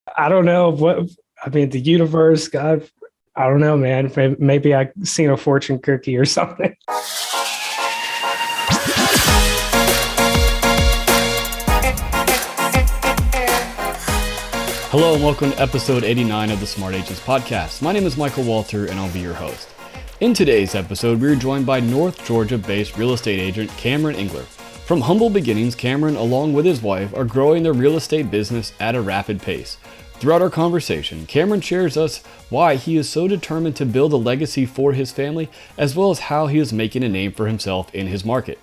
I don't know what, I mean, the universe, God, I don't know, man. Maybe I seen a fortune cookie or something. Hello and welcome to episode 89 of the Smart Agents Podcast. My name is Michael Walter and I'll be your host. In today's episode, we are joined by North Georgia-based real estate agent Kamron Engler. From humble beginnings, Kamron, along with his wife, are growing their real estate business at a rapid pace. Throughout our conversation, Kamron shares us why he is so determined to build a legacy for his family, as well as how he is making a name for himself in his market.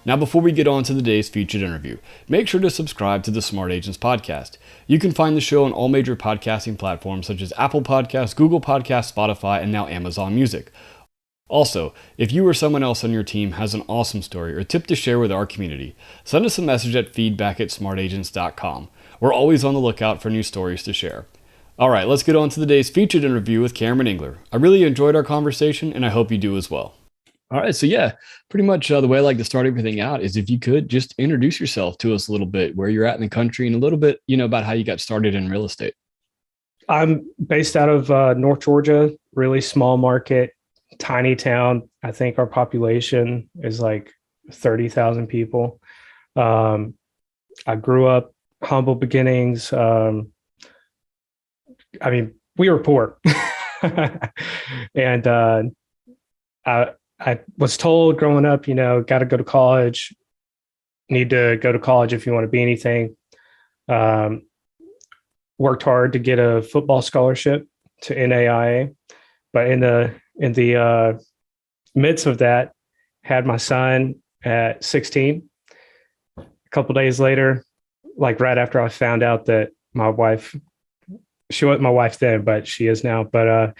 Now, before we get on to today's featured interview, make sure to subscribe to the Smart Agents Podcast. You can find the show on all major podcasting platforms such as Apple Podcasts, Google Podcasts, Spotify, and now Amazon Music. Also, if you or someone else on your team has an awesome story or tip to share with our community, send us a message at feedback@smartagents.com. We're always on the lookout for new stories to share. All right, let's get on to today's featured interview with Kamron Engler. I really enjoyed our conversation, and I hope you do as well. All right, so pretty much the way I like to start everything out is if you could just introduce yourself to us a little bit, where you're at in the country, and a little bit, about how you got started in real estate. I'm based out of North Georgia, really small market, tiny town. I think our population is like 30,000 people. I grew up humble beginnings. We were poor. And I was told growing up, got to go to college, need to go to college if you want to be anything. Worked hard to get a football scholarship to NAIA, but in the midst of that, had my son at 16. A couple of days later, like right after I found out that my wife, she wasn't my wife then, but she is now. But a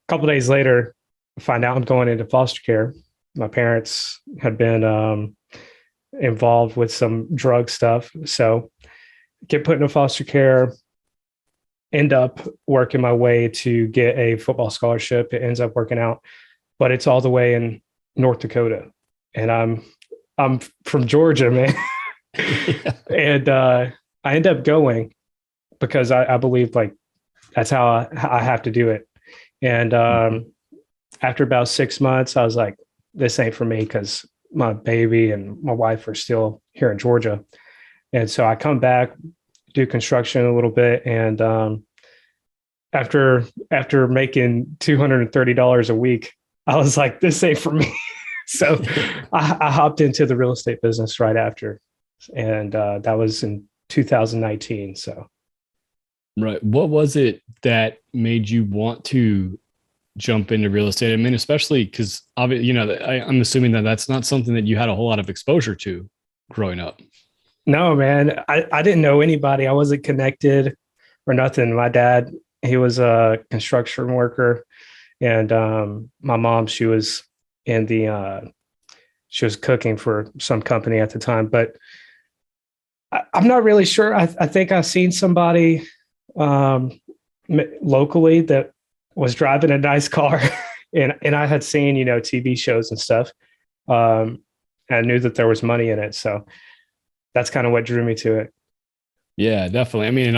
couple of days later, I find out I'm going into foster care. My parents had been involved with some drug stuff. So get put into foster care, end up working my way to get a football scholarship. It ends up working out, but it's all the way in North Dakota. And I'm from Georgia, man. Yeah. And I end up going because I believe like that's how I have to do it. And after about 6 months, I was like, this ain't for me because my baby and my wife are still here in Georgia. And so I come back, do construction a little bit. And after making $230 a week, I was like, this ain't for me. So I hopped into the real estate business right after. And that was in 2019. So. Right. What was it that made you want to jump into real estate? I mean, especially because, I'm assuming that that's not something that you had a whole lot of exposure to growing up. No, man, I didn't know anybody. I wasn't connected or nothing. My dad, he was a construction worker, and my mom, she was she was cooking for some company at the time, but I'm not really sure. I think I've seen somebody locally that was driving a nice car, and I had seen, TV shows and stuff. I knew that there was money in it. So that's kind of what drew me to it. Yeah, definitely. I mean,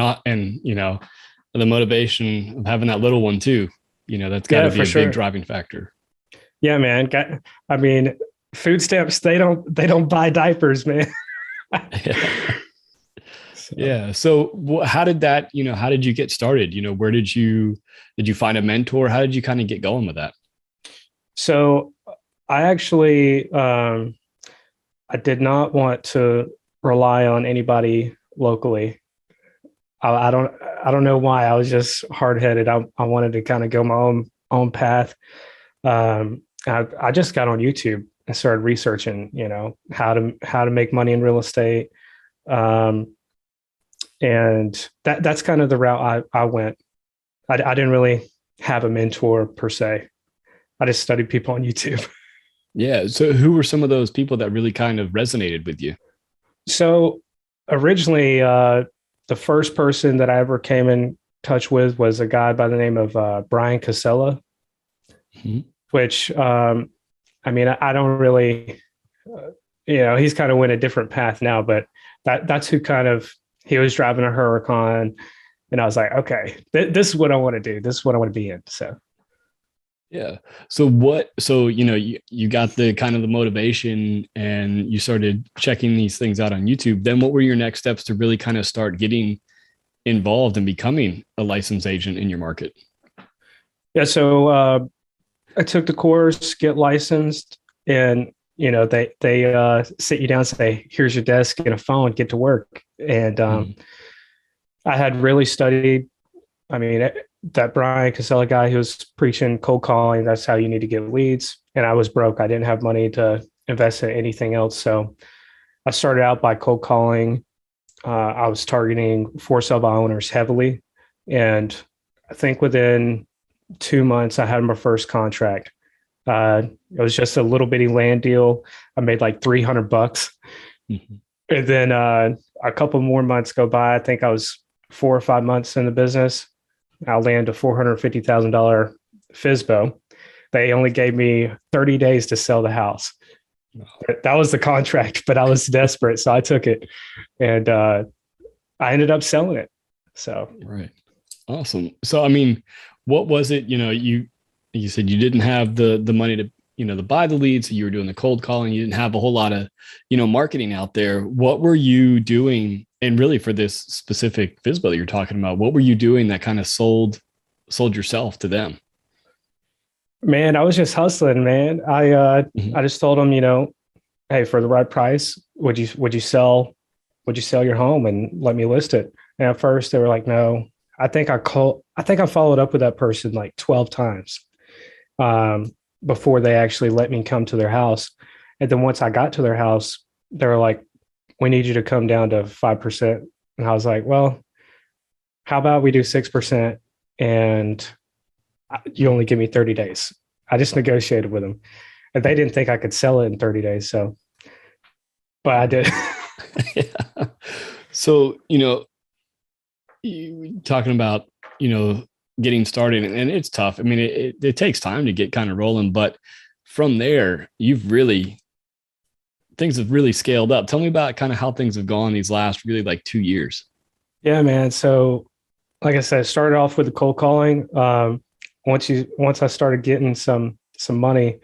the motivation of having that little one too, that's got to be a big driving factor. Yeah, man. Food stamps, they don't buy diapers, man. Yeah. Yeah. So how did you get started? Where did you find a mentor? How did you kind of get going with that? So I actually, I did not want to rely on anybody locally. I don't know why. I was just hard-headed. I wanted to kind of go my own path. I just got on YouTube and started researching, how to make money in real estate. And that's kind of the route I went. I didn't really have a mentor per se. I just studied people on YouTube. Yeah. So who were some of those people that really kind of resonated with you? So originally, the first person that I ever came in touch with was a guy by the name of Brian Casella, which, I don't really, he's kind of went a different path now, but that's who kind of, he was driving a Huracan. And I was like, okay, this is what I want to do. This is what I want to be in. So Yeah. So, you got the kind of the motivation and you started checking these things out on YouTube. Then what were your next steps to really kind of start getting involved and becoming a licensed agent in your market? yeah, so I took the course, get licensed, and they sit you down and say, here's your desk and a phone, get to work. And Mhm. I had really studied. I mean, that Brian Casella guy who was preaching cold calling, that's how you need to get leads. And I was broke. I didn't have money to invest in anything else. So I started out by cold calling. I was targeting for sale by owners heavily. And I think within 2 months, I had my first contract. It was just a little bitty land deal. I made like $300. Mhm. And then a couple more months go by. I think I was 4 or 5 months in the business. I'll land a $450,000 FISBO. They only gave me 30 days to sell the house. That was the contract, but I was desperate. So I took it and I ended up selling it. So, Right. Awesome. So, I mean, what was it, you said you didn't have the money to, to buy the leads. So you were doing the cold calling. You didn't have a whole lot of, marketing out there. What were you doing? And really for this specific FISBO that you're talking about, what were you doing that kind of sold yourself to them? man, I was just hustling, man. Mhm. I just told them, hey, for the right price, would you sell your home and let me list it? And at first they were like, no. I think I followed up with that person like 12 times um, before they actually let me come to their house. And then once I got to their house, they were like, we need you to come down to 5%. And I was like, well, how about we do 6% and you only give me 30 days? I just negotiated with them and they didn't think I could sell it in 30 days. So, but I did. Yeah. So, you talking about, getting started and it's tough. I mean, it takes time to get kind of rolling, but from there, things have really scaled up. Tell me about kind of how things have gone these last really like 2 years. Yeah, man. So, like I said, started off with the cold calling. Once I started getting some money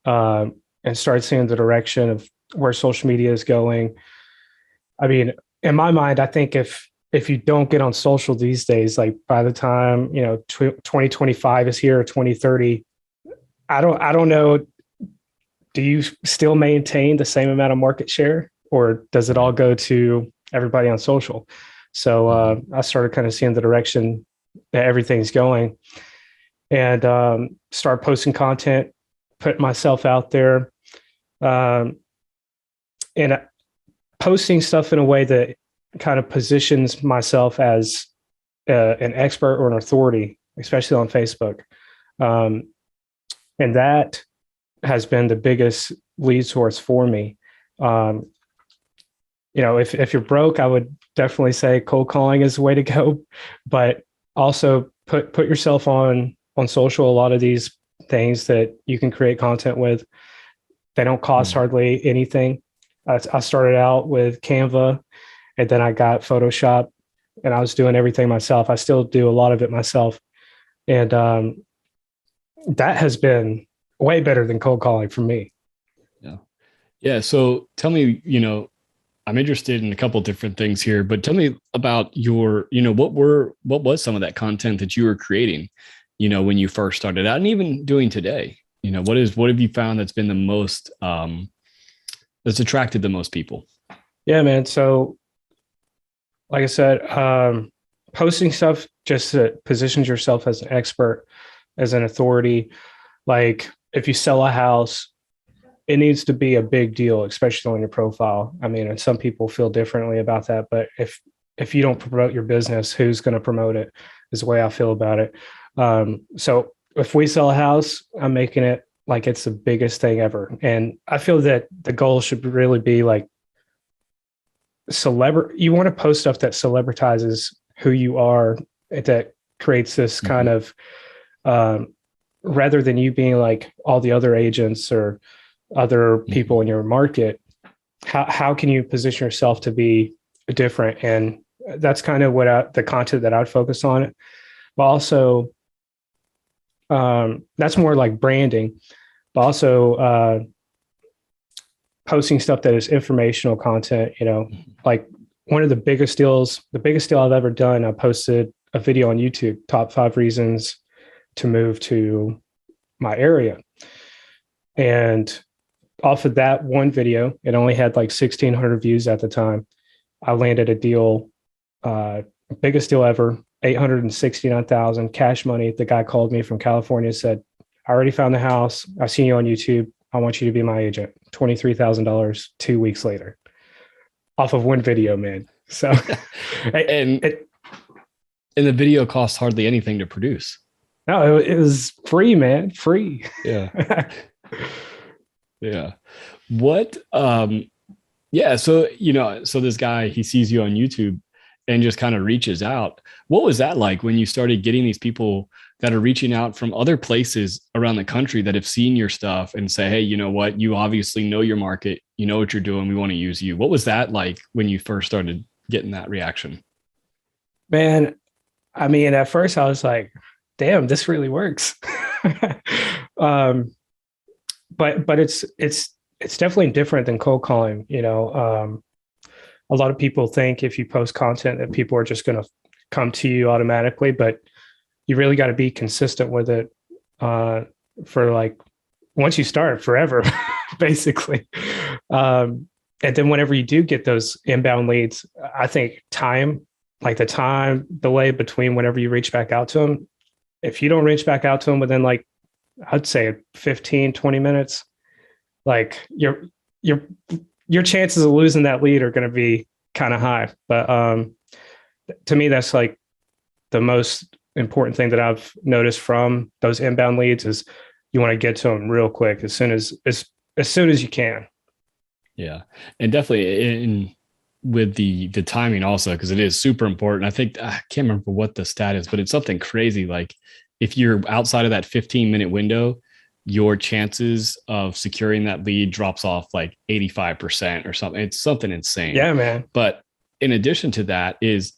and started seeing the direction of where social media is going. I mean, in my mind, I think if you don't get on social these days, like by the time 2025 is here or 2030, I don't know. Do you still maintain the same amount of market share, or does it all Right. go to everybody on social? So Mhm. I started kind of seeing the direction that everything's going, and start posting content, put myself out there, um, and posting stuff in a way that kind of positions myself as an expert or an authority, especially on Facebook. Um, and that has been the biggest lead source for me. Um, if you're broke, I would definitely say cold calling is the way to go, but also put yourself on social. A lot of these things that you can create content with, they don't cost Mhm. hardly anything. I started out with Canva, and then I got Photoshop, and I was doing everything myself. I still do a lot of it myself, and that has been way better than cold calling for me. Yeah. Yeah. So tell me, I'm interested in a couple different things here, but tell me about what was some of that content that you were creating, when you first started out and even doing today? What have you found that's been the most, that's attracted the most people? Yeah, man. So, like I said, posting stuff just positions yourself as an expert, as an authority. Like if you sell a house, it needs to be a big deal, especially on your profile. I mean, and some people feel differently about that, but if you don't promote your business, who's going to promote it? Is the way I feel about it. So if we sell a house, I'm making it like it's the biggest thing ever, and I feel that the goal should really be like you want to post stuff that celebritizes who you are, that creates this kind Mhm. of um, rather than you being like all the other agents or other Mhm. people in your market. How can you position yourself to be different and that's kind of the content that I'd focus on. But also, that's more like branding, but also posting stuff that is informational content. Like the biggest deal I've ever done. I posted a video on YouTube, top 5 reasons to move to my area, and off of that one video, it only had like 1,600 views at the time. I landed a deal, biggest deal ever, 869,000 cash money. The guy called me from California, said, "I already found the house. I've seen you on YouTube. I want you to be my agent." $23,000 2 weeks later, off of one video, man. So, and the video costs hardly anything to produce. No, it was free, man. Free. Yeah. Yeah. What, yeah. So, so this guy, he sees you on YouTube and just kind of reaches out. What was that like when you started getting these people that are reaching out from other places around the country that have seen your stuff and say, "Hey, you know what? You obviously know your market. You know what you're doing. We want to use you." What was that like when you first started getting that reaction? Man, I mean, at first I was like, damn, this really works. But it's definitely different than cold calling. A lot of people think if you post content that people are just going to come to you automatically, but you really got to be consistent with it for like once you start forever, basically. And then whenever you do get those inbound leads, I think the time delay between whenever you reach back out to them, if you don't reach back out to them within like, I'd say 15, 20 minutes, like your chances of losing that lead are going to be kind of high. But to me, that's like the most important thing that I've noticed from those inbound leads is you want to get to them real quick as soon as you can. Yeah. And definitely with the timing also, because it is super important. I think, I can't remember what the stat is, but it's something crazy. Like if you're outside of that 15-minute window, your chances of securing that lead drops off like 85% or something. It's something insane. Yeah, man. But in addition to that is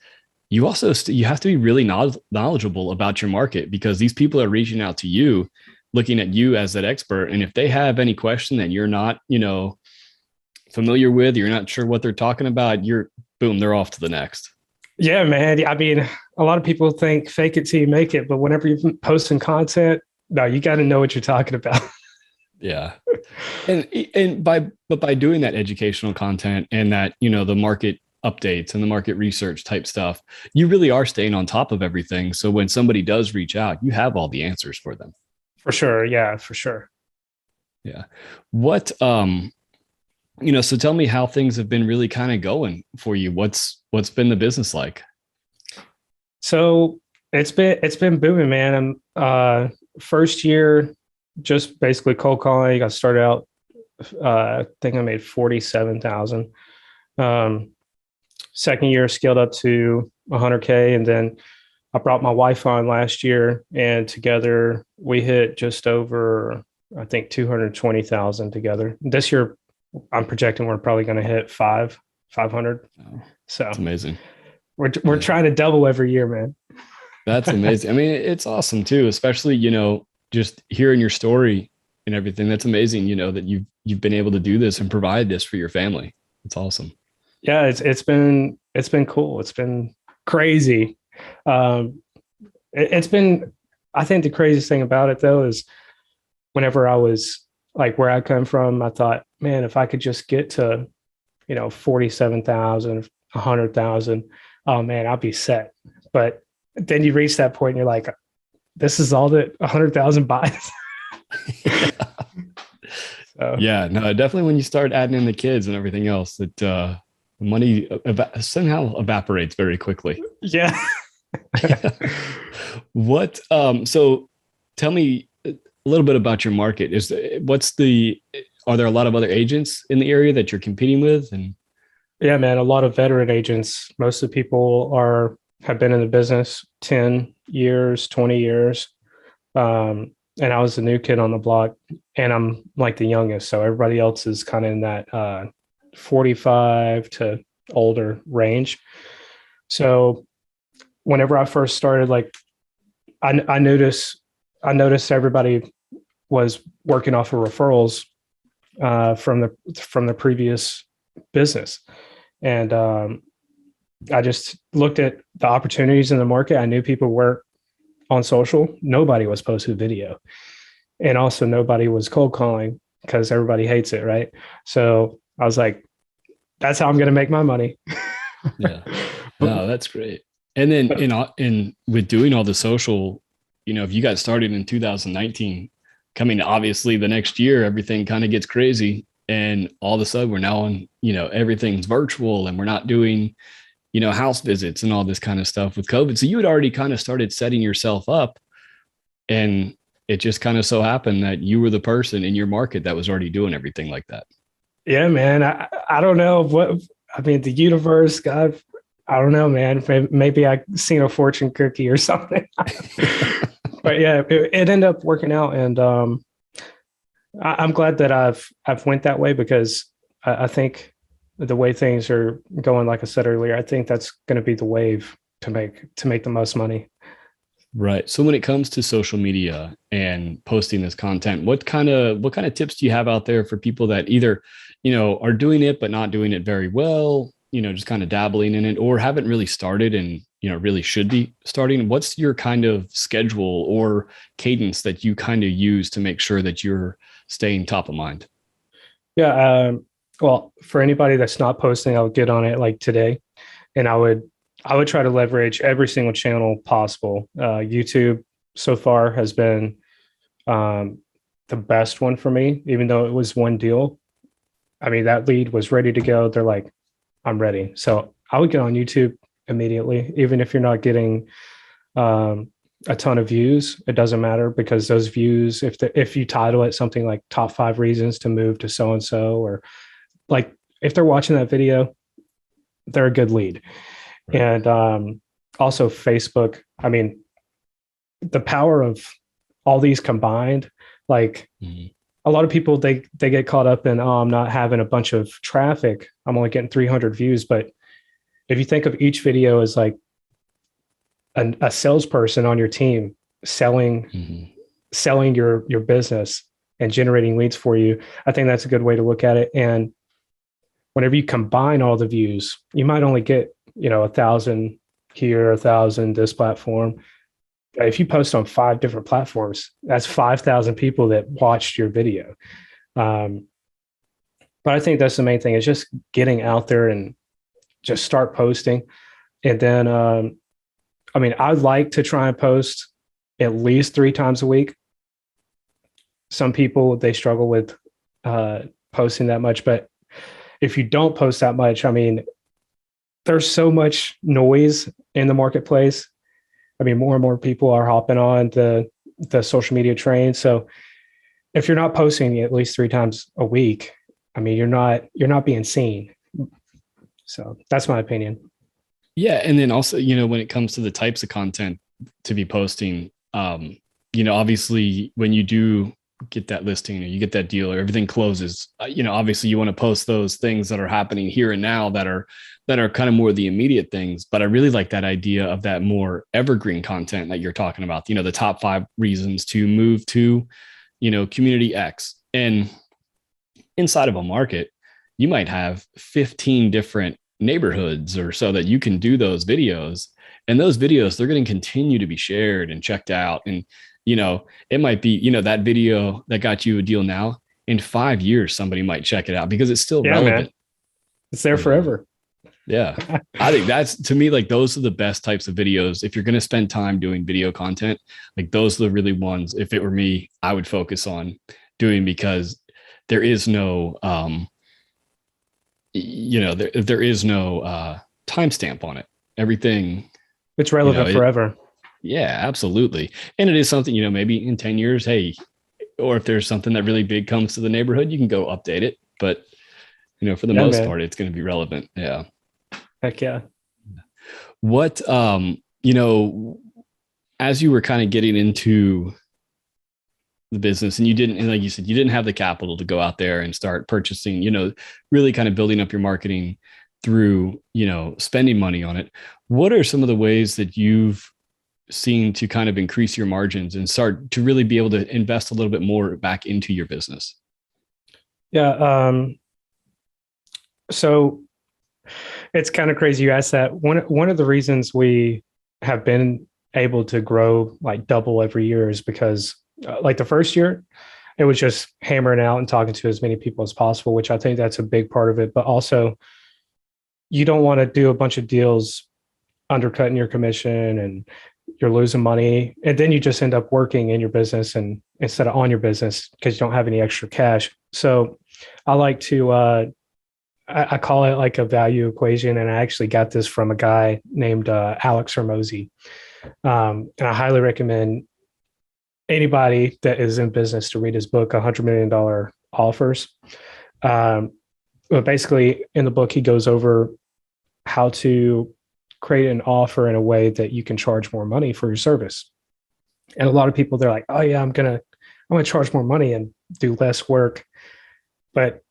you also, you have to be really knowledgeable about your market, because these people are reaching out to you, looking at you as that expert. And if they have any question that you're not, familiar with, you're not sure what they're talking about, boom, they're off to the next. Yeah, man. I mean, a lot of people think fake it till you make it, but whenever you're posting content, no, you got to know what you're talking about. Yeah. And by doing that educational content and that, the market updates and the market research type stuff, you really are staying on top of everything. So when somebody does reach out, you have all the answers for them. For sure. Yeah, for sure. Yeah. What, so tell me how things have been really kind of going for you. What's been the business like? So it's been booming, man. I'm first year, just basically cold calling. I started out, I think I made 47,000. Second year scaled up to 100K. And then I brought my wife on last year, and together we hit just over, I think, 220,000 together. This year, I'm projecting we're probably going to hit 500. Oh, so that's amazing. We're trying to double every year, man. That's amazing. I mean, it's awesome too, especially, just hearing your story and everything. That's amazing, that you've been able to do this and provide this for your family. It's awesome. Yeah, it's been cool. It's been crazy. It's been, I think the craziest thing about it though is whenever I was like where I come from, I thought, man, if I could just get to, 47,000, 100,000, oh man, I'll be set. But then you reach that point and you're like, this is all that 100,000 buys. So. Yeah, no, definitely when you start adding in the kids and everything else, that the money somehow evaporates very quickly. Yeah. What, so tell me a little bit about your market. Are there a lot of other agents in the area that you're competing with? And yeah, man, a lot of veteran agents. Most of the people have been in the business 10 years, 20 years. And I was the new kid on the block, and I'm like the youngest. So everybody else is kind of in that 45 to older range. So whenever I first started, like I noticed everybody was working off of referrals from the previous business, and I just looked at the opportunities in the market. I knew people weren't on social. Nobody was posting video, and also nobody was cold calling because everybody hates it, right? So I was like, that's how I'm going to make my money. Yeah. No, that's great. And then in with doing all the social, if you got started in 2019, coming obviously the next year, everything kind of gets crazy. And all of a sudden we're now on, everything's virtual and we're not doing, house visits and all this kind of stuff with COVID. So you had already kind of started setting yourself up, and it just kind of so happened that you were the person in your market that was already doing everything like that. Yeah, man. I don't know what, I mean, the universe, God, I don't know, man. Maybe I seen a fortune cookie or something. But yeah, it ended up working out, and I'm glad that I've went that way, because I think the way things are going, like I said earlier, I think that's going to be the wave to make the most money. Right. So when it comes to social media and posting this content, what kind of tips do you have out there for people that either, are doing it but not doing it very well, just kind of dabbling in it, or haven't really started and, really should be starting? What's your kind of schedule or cadence that you kind of use to make sure that you're staying top of mind? Yeah. Well, for anybody that's not posting, I would get on it like today, and I would try to leverage every single channel possible. YouTube so far has been the best one for me, even though it was one deal. I mean, that lead was ready to go. They're like, I'm ready. So I would get on YouTube immediately, even if you're not getting a ton of views. It doesn't matter, because those views, if you title it something like top 5 reasons to move to so and so, or like if they're watching that video, they're a good lead. Right. And also Facebook. I mean, the power of all these combined, like a lot of people, they get caught up in, oh, I'm not having a bunch of traffic, I'm only getting 300 views. But if you think of each video as like a salesperson on your team selling your business and generating leads for you, I think that's a good way to look at it. And whenever you combine all the views, you might only get 1,000 here, 1,000 this platform. If you post on 5 different platforms, that's 5,000 people that watched your video. But I think that's the main thing, is just getting out there and just start posting. And then, I mean, I'd like to try and post at least 3 times a week. Some people, they struggle with posting that much, but if you don't post that much, I mean, there's so much noise in the marketplace. I mean, more and more people are hopping on the social media train. So if you're not posting at least 3 times a week, I mean, you're not being seen. So that's my opinion. Yeah. And then also, when it comes to the types of content to be posting, obviously when you do get that listing or you get that deal or everything closes, obviously you want to post those things that are happening here and now that are kind of more the immediate things. But I really like that idea of that more evergreen content that you're talking about, the top 5 reasons to move to, community X. And inside of a market, you might have 15 different neighborhoods or so that you can do those videos. And those videos, they're going to continue to be shared and checked out. And, it might be, that video that got you a deal now, in 5 years, somebody might check it out because it's still relevant. Man. It's there forever. Yeah. I think that's, to me, like, those are the best types of videos. If you're going to spend time doing video content, like, those are the really ones, if it were me, I would focus on doing, because there is no, there is no timestamp on it. Everything. It's relevant forever. Yeah, absolutely. And it is something, maybe in 10 years, hey, or if there's something that really big comes to the neighborhood, you can go update it. But, for the most part, it's going to be relevant. Yeah. Heck yeah. What, as you were kind of getting into the business, and you didn't, and like you said, you didn't have the capital to go out there and start purchasing, really kind of building up your marketing through, spending money on it. What are some of the ways that you've seen to kind of increase your margins and start to really be able to invest a little bit more back into your business? Yeah. So it's kind of crazy you asked that. One of the reasons we have been able to grow like double every year is because like the first year, it was just hammering out and talking to as many people as possible, which I think that's a big part of it. But also, you don't want to do a bunch of deals undercutting your commission and you're losing money. And then you just end up working in your business and instead of on your business because you don't have any extra cash. So I like to, I call it like a value equation. And I actually got this from a guy named Alex Hermosi. And I highly recommend anybody that is in business to read his book, $100 million Offers. But basically, in the book, he goes over how to create an offer in a way that you can charge more money for your service. And a lot of people, they're like, oh yeah, I'm gonna charge more money and do less work. But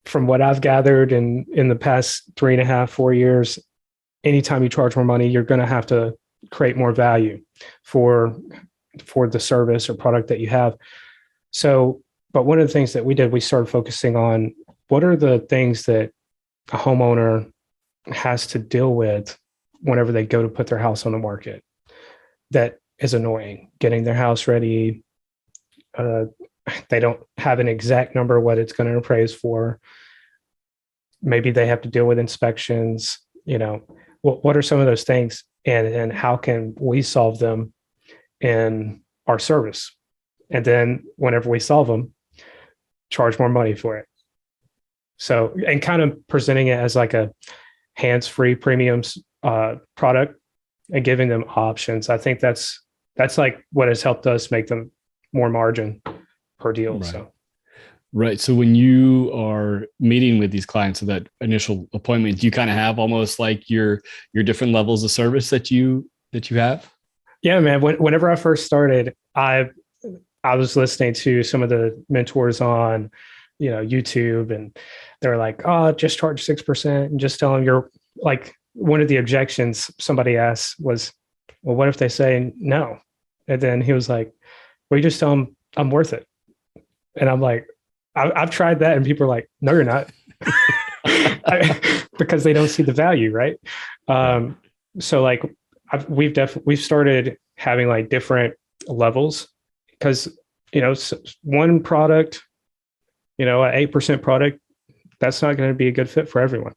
from what I've gathered in the past 3.5, 4 years, anytime you charge more money, you're gonna have to create more value for the service or product that you have. So, but one of the things that we did, we started focusing on what are the things that a homeowner has to deal with whenever they go to put their house on the market that is annoying. Getting their house ready, they don't have an exact number of what it's going to appraise for. Maybe they have to deal with inspections. What are some of those things, and how can we solve them in our service? And then whenever we solve them, charge more money for it. So, and kind of presenting it as like a hands-free premiums product and giving them options. I think that's like what has helped us make them more margin per deal. Right. So, right. So when you are meeting with these clients at that initial appointment, do you kind of have almost like your different levels of service that you have? Yeah, man. Whenever I first started, I was listening to some of the mentors on, YouTube, and they're like, "Oh, just charge 6% and just tell them you're like." One of the objections somebody asked was, "Well, what if they say no?" And then he was like, "Well, you just tell them I'm worth it." And I'm like, I've tried that, and people are like, "No, you're not," because they don't see the value, right? So like, we've started having like different levels because one product, an 8% product, that's not going to be a good fit for everyone.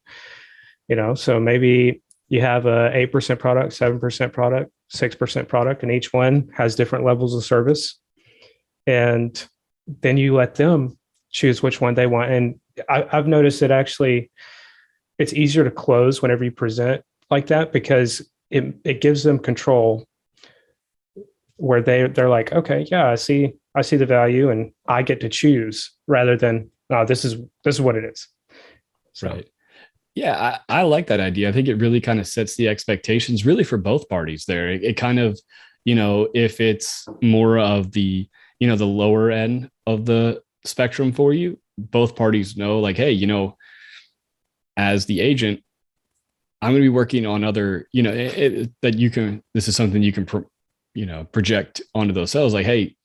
So maybe you have a 8% product, 7% product, 6% product, and each one has different levels of service. And then you let them choose which one they want. And I've noticed that actually it's easier to close whenever you present like that because it gives them control where they're like, okay, yeah, I see the value and I get to choose rather than, oh, this is what it is. So. Right. Yeah, I like that idea. I think it really kind of sets the expectations really for both parties there. It kind of, if it's more of the, the lower end of the spectrum for you, both parties know like, hey, as the agent, I'm going to be working on other, that you can, this is something you can, project onto those sales. Like, hey,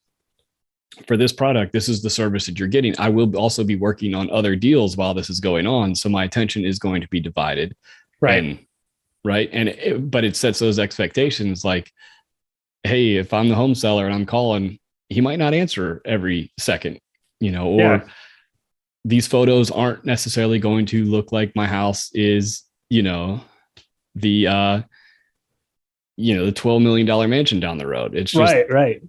for this product, this is the service that you're getting. I will also be working on other deals while this is going on. So my attention is going to be divided. Right. But it sets those expectations like, hey, if I'm the home seller and I'm calling, he might not answer every second, or these photos aren't necessarily going to look like my house is, the $12 million mansion down the road. It's just right.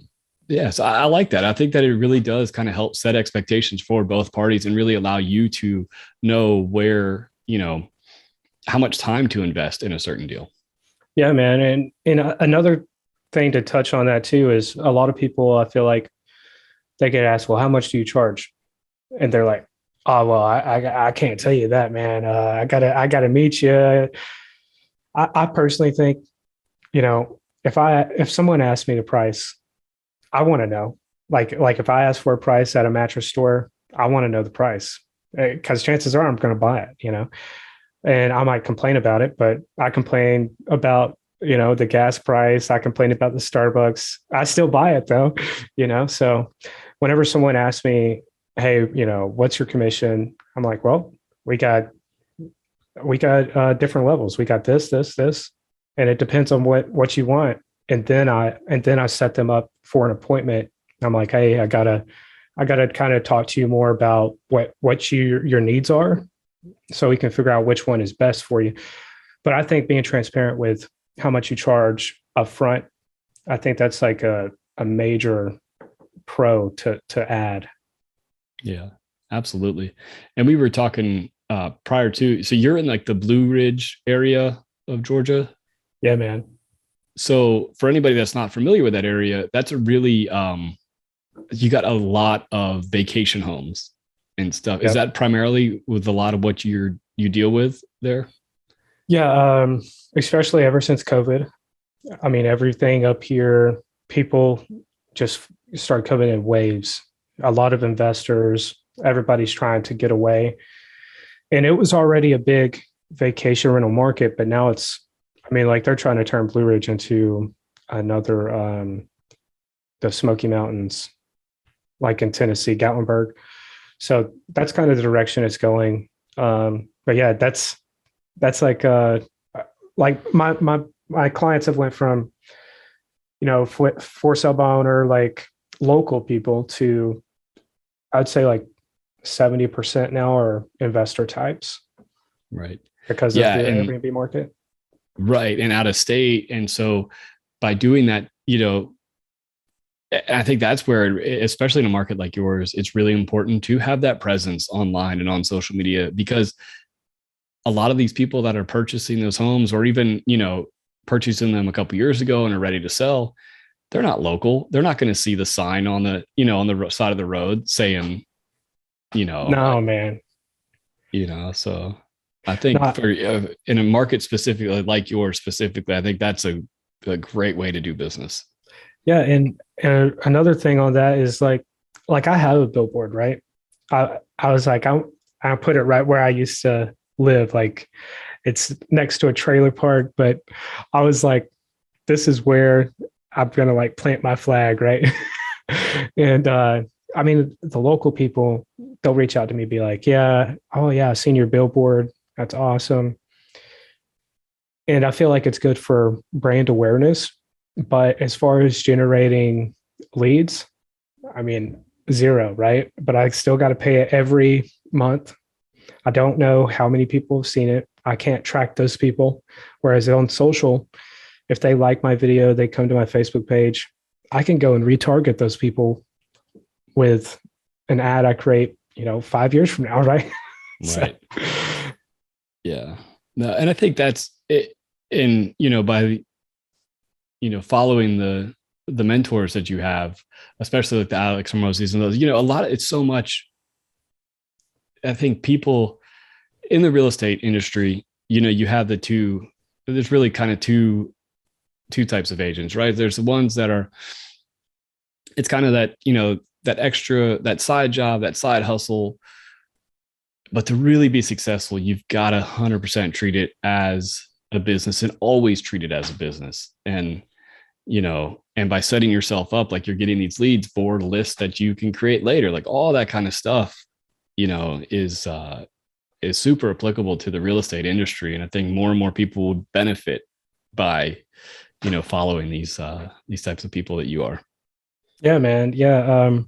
Yes, I like that. I think that it really does kind of help set expectations for both parties and really allow you to know where, how much time to invest in a certain deal. Yeah, man. And another thing to touch on that too is a lot of people, I feel like they get asked, well, how much do you charge? And they're like, oh, well, I can't tell you that, man. I gotta meet you. I personally think, if someone asks me the price, I want to know, like if I ask for a price at a mattress store, I want to know the price because chances are I'm going to buy it, and I might complain about it, but I complain about, the gas price. I complain about the Starbucks. I still buy it though, So whenever someone asks me, hey, what's your commission? I'm like, well, we got different levels. We got this, and it depends on what you want. And then I set them up for an appointment. I'm like, hey, I gotta kind of talk to you more about what your needs are, so we can figure out which one is best for you. But I think being transparent with how much you charge upfront, I think that's like a major pro to add. Yeah, absolutely. And we were talking prior to, so you're in like the Blue Ridge area of Georgia. Yeah, man. So for anybody that's not familiar with that area, that's a really you got a lot of vacation homes and stuff. Is Yep. that primarily with a lot of what you deal with there? Yeah, especially ever since COVID. I mean, everything up here, people just start coming in waves. A lot of investors, everybody's trying to get away. And it was already a big vacation rental market, but now I mean, like they're trying to turn Blue Ridge into another, the Smoky Mountains, like in Tennessee, Gatlinburg. So that's kind of the direction it's going. But yeah, that's like my clients have went from, for sale by owner, like local people, to I'd say like 70% now are investor types Right. because of Yeah. the And Airbnb market. right. And out of state. And so by doing that, I think that's where, especially in a market like yours, it's really important to have that presence online and on social media, because a lot of these people that are purchasing those homes, or even, purchasing them a couple years ago and are ready to sell, they're not local. They're not going to see the sign on the, on the side of the road saying, you know, No, man. so I think Not for in a market specifically like yours specifically, I think that's a great way to do business. Yeah, and another thing on that is like I have a billboard, right? I was like I put it right where I used to live, like it's next to a trailer park, but I was like, this is where I'm gonna like plant my flag, right? And I mean, the local people, they'll reach out to me, be like, yeah, oh yeah, I've seen your billboard. That's awesome. And I feel like it's good for brand awareness. But as far as generating leads, I mean, zero, right? But I still got to pay it every month. I don't know how many people have seen it. I can't track those people. Whereas on social, if they like my video, they come to my Facebook page, I can go and retarget those people with an ad I create, 5 years from now, right? Right. Yeah. No, and I think that's it. And, by, following the mentors that you have, especially like the Alex Hermosis and those, a lot of, it's so much, I think people in the real estate industry, you have there's really kind of two types of agents, right? There's the ones that are, it's kind of that, that extra, that side job, that side hustle. But to really be successful, you've got to 100% treat it as a business, and always treat it as a business. And, and by setting yourself up, like you're getting these leads for lists that you can create later, like all that kind of stuff, is super applicable to the real estate industry. And I think more and more people would benefit by, following these types of people that you are. Yeah, man. Yeah.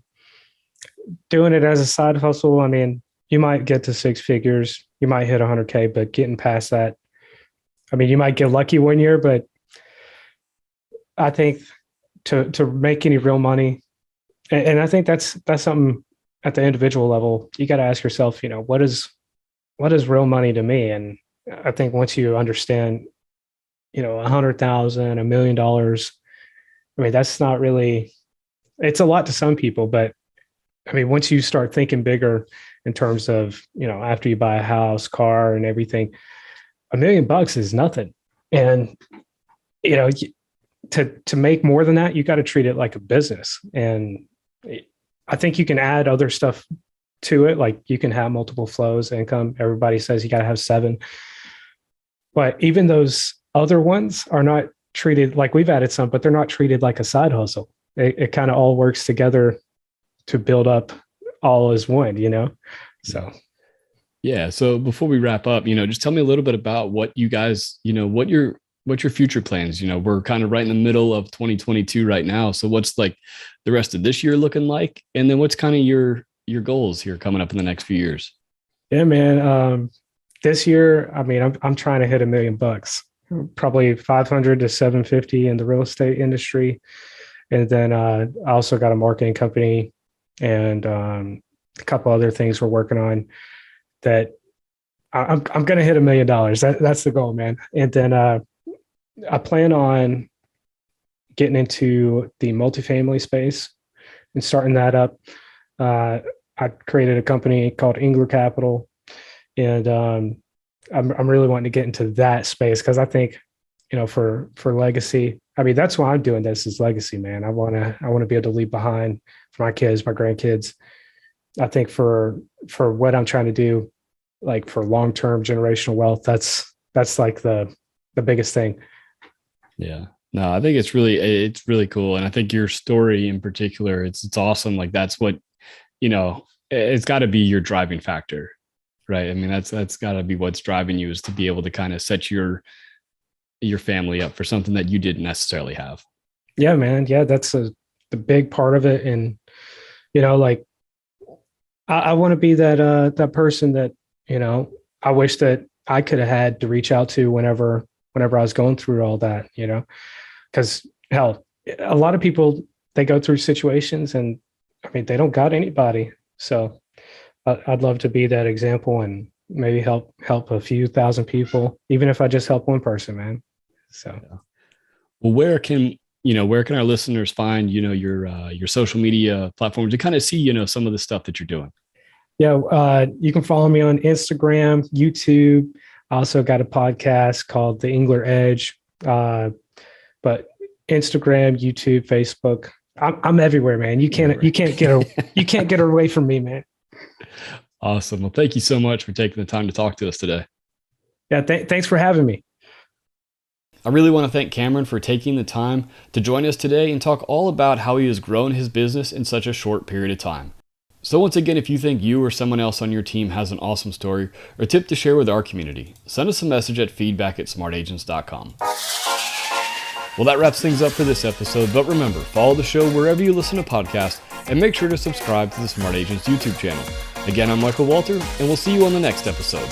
Doing it as a side hustle, I mean, you might get to six figures, you might hit 100K, but getting past that, I mean, you might get lucky one year, but I think to make any real money, and I think that's something at the individual level, you got to ask yourself, what is real money to me? And I think once you understand, 100,000, $1 million, I mean, that's not really, it's a lot to some people, but I mean, once you start thinking bigger in terms of, after you buy a house, car, and everything, $1 million is nothing. And, to make more than that, you got to treat it like a business. And I think you can add other stuff to it. Like you can have multiple flows of income. Everybody says you got to have 7, But even those other ones are not treated like we've added some, but they're not treated like a side hustle. It kind of all works together to build up all as one, So Yeah. So before we wrap up, just tell me a little bit about what you guys, what's your future plans? We're kind of right in the middle of 2022 right now. So what's like the rest of this year looking like? And then what's kind of your goals here coming up in the next few years? yeah, man. This year, I mean, I'm trying to hit $1 million, probably 500 to 750 in the real estate industry. And then I also got a marketing company and a couple other things we're working on that I'm going to hit $1 million. That's the goal, man. And then I plan on getting into the multifamily space and starting that up. I created a company called Engler Capital, and I'm really wanting to get into that space because I think, for legacy. I mean, that's why I'm doing this is legacy, man. I want to be able to leave behind for my kids, my grandkids. I think for what I'm trying to do, like for long-term generational wealth, that's like the biggest thing. Yeah. No, I think it's really cool. And I think your story in particular, it's awesome. Like that's what, it's got to be your driving factor, right? I mean, that's got to be what's driving you is to be able to kind of set your family up for something that you didn't necessarily have. Yeah, man. Yeah. That's the big part of it. And, like I want to be that person that, I wish that I could have had to reach out to whenever I was going through all that, because hell, a lot of people, they go through situations and I mean, they don't got anybody. So I'd love to be that example and maybe help a few thousand people, even if I just help one person, man. So, yeah. Well, where can our listeners find, your social media platforms to kind of see, some of the stuff that you're doing? Yeah. You can follow me on Instagram, YouTube. I also got a podcast called The Engler Edge. But Instagram, YouTube, Facebook, I'm everywhere, man. You can't get away from me, man. Awesome. Well, thank you so much for taking the time to talk to us today. Yeah. Thanks for having me. I really want to thank Kamron for taking the time to join us today and talk all about how he has grown his business in such a short period of time. So once again, if you think you or someone else on your team has an awesome story or tip to share with our community, send us a message at feedback@smartagents.com. Well, that wraps things up for this episode, but remember, follow the show wherever you listen to podcasts and make sure to subscribe to the Smart Agents YouTube channel. Again, I'm Michael Walter, and we'll see you on the next episode.